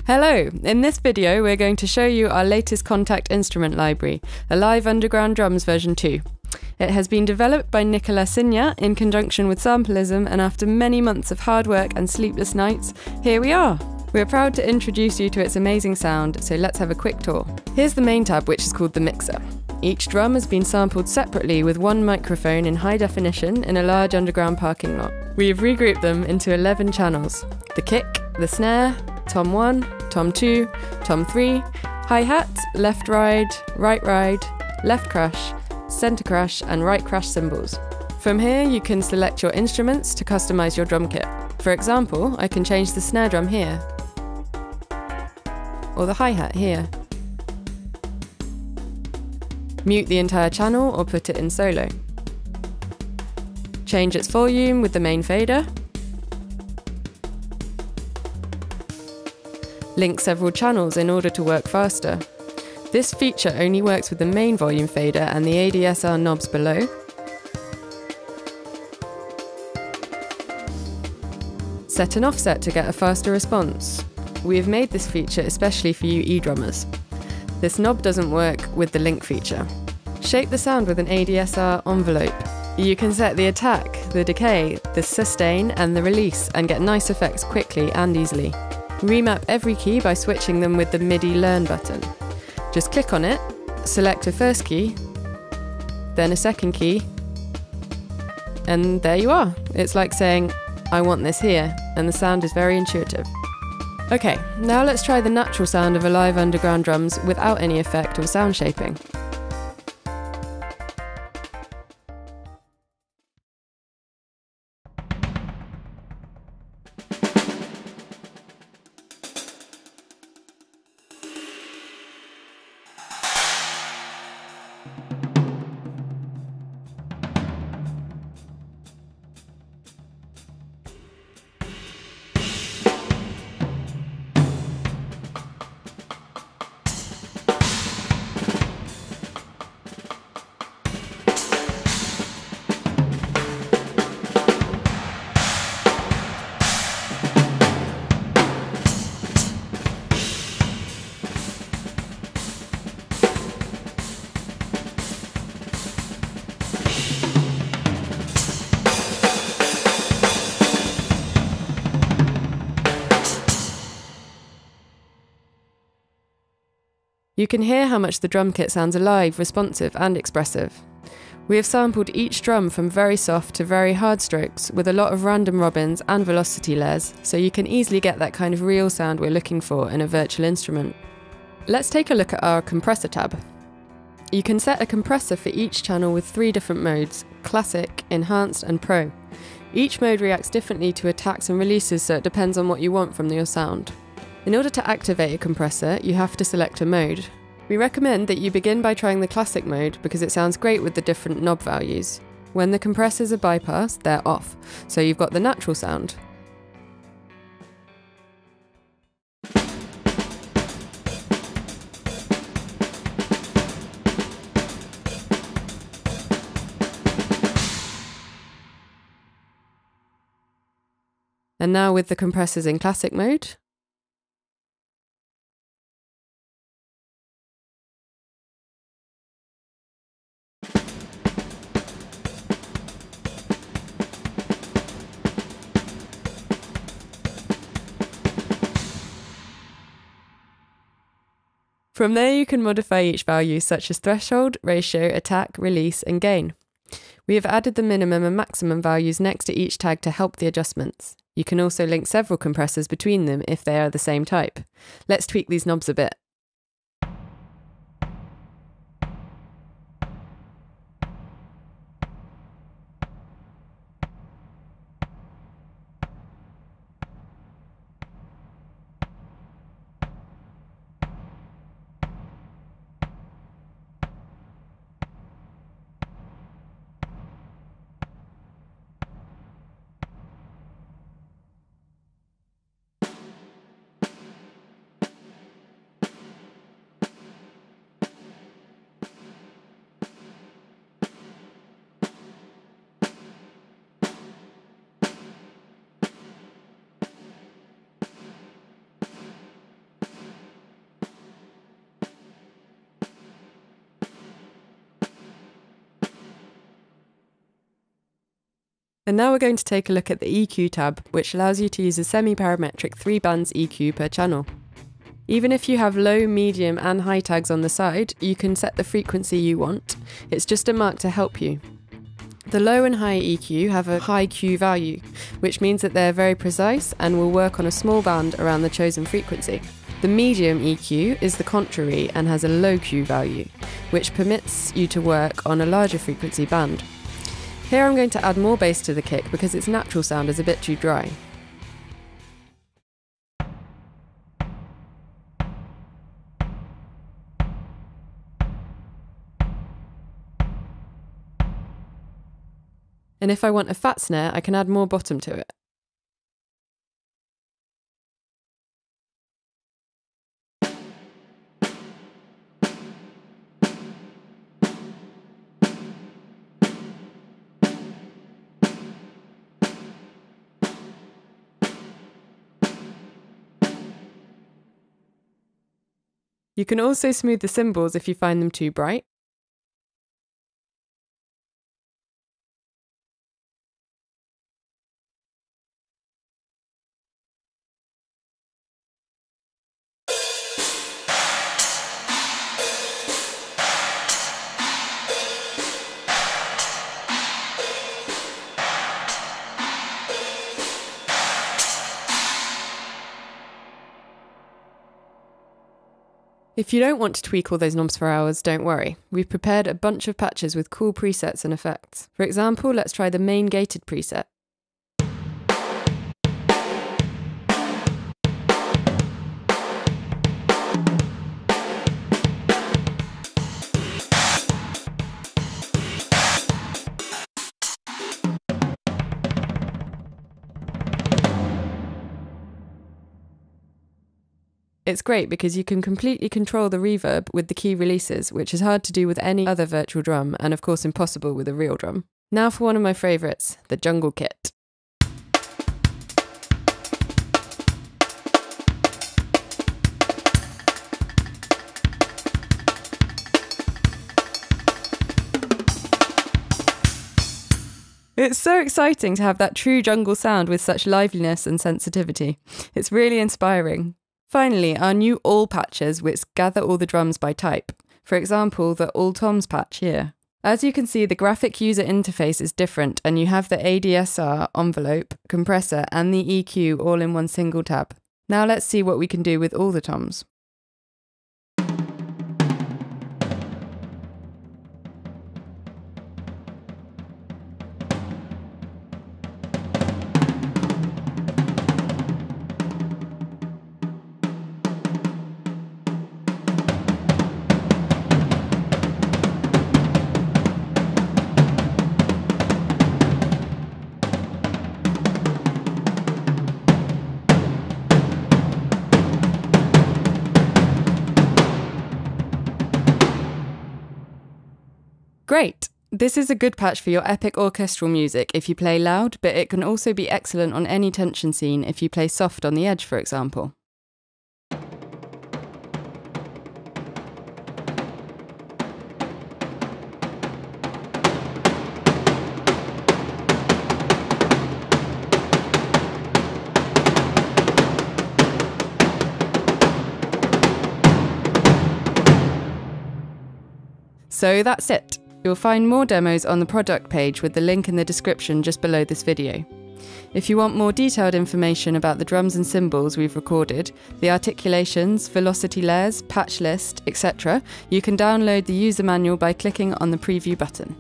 Hello! In this video we're going to show you our latest Contact instrument library, a live underground drums version 2. It has been developed by Nicola Signa in conjunction with Sampleism, and after many months of hard work and sleepless nights, here we are! We're proud to introduce you to its amazing sound, so let's have a quick tour. Here's the main tab, which is called the mixer. Each drum has been sampled separately with one microphone in high definition in a large underground parking lot. We have regrouped them into 11 channels: the kick, the snare, tom 1, tom 2, tom 3, hi-hat, left ride, left crash, centre crash and right crash cymbals. From here you can select your instruments to customise your drum kit. For example, I can change the snare drum here, or the hi-hat here. Mute the entire channel or put it in solo. Change its volume with the main fader. Link several channels in order to work faster. This feature only works with the main volume fader and the ADSR knobs below. Set an offset to get a faster response. We have made this feature especially for you E-drummers. This knob doesn't work with the link feature. Shape the sound with an ADSR envelope. You can set the attack, the decay, the sustain and the release and get nice effects quickly and easily. Remap every key by switching them with the MIDI Learn button. Just click on it, select a first key, then a second key, and there you are. It's like saying, I want this here, and the sound is very intuitive. Okay, now let's try the natural sound of a live underground drums without any effect or sound shaping. You can hear how much the drum kit sounds alive, responsive and expressive. We have sampled each drum from very soft to very hard strokes with a lot of random robins and velocity layers, so you can easily get that kind of real sound we're looking for in a virtual instrument. Let's take a look at our compressor tab. You can set a compressor for each channel with 3 different modes: Classic, Enhanced and Pro. Each mode reacts differently to attacks and releases, so it depends on what you want from your sound. In order to activate a compressor, you have to select a mode. We recommend that you begin by trying the classic mode because it sounds great with the different knob values. When the compressors are bypassed, they're off, so you've got the natural sound. And now with the compressors in classic mode, from there you can modify each value such as threshold, ratio, attack, release and gain. We have added the minimum and maximum values next to each tag to help the adjustments. You can also link several compressors between them if they are the same type. Let's tweak these knobs a bit. And now we're going to take a look at the EQ tab, which allows you to use a semi-parametric 3 bands EQ per channel. Even if you have low, medium and high tags on the side, you can set the frequency you want. It's just a mark to help you. The low and high EQ have a high Q value, which means that they're very precise and will work on a small band around the chosen frequency. The medium EQ is the contrary and has a low Q value, which permits you to work on a larger frequency band. Here I'm going to add more bass to the kick because its natural sound is a bit too dry. And if I want a fat snare, I can add more bottom to it. You can also smooth the cymbals if you find them too bright. If you don't want to tweak all those knobs for hours, don't worry. We've prepared a bunch of patches with cool presets and effects. For example, let's try the main gated preset. It's great because you can completely control the reverb with the key releases, which is hard to do with any other virtual drum and of course impossible with a real drum. Now for one of my favourites, the jungle kit. It's so exciting to have that true jungle sound with such liveliness and sensitivity. It's really inspiring. Finally, our new all patches which gather all the drums by type. For example, the all toms patch here. As you can see, the graphic user interface is different and you have the ADSR, envelope, compressor and the EQ all in one single tab. Now let's see what we can do with all the toms. Great! This is a good patch for your epic orchestral music if you play loud, but it can also be excellent on any tension scene if you play soft on the edge, for example. So that's it. You'll find more demos on the product page with the link in the description just below this video. If you want more detailed information about the drums and cymbals we've recorded, the articulations, velocity layers, patch list, etc., you can download the user manual by clicking on the preview button.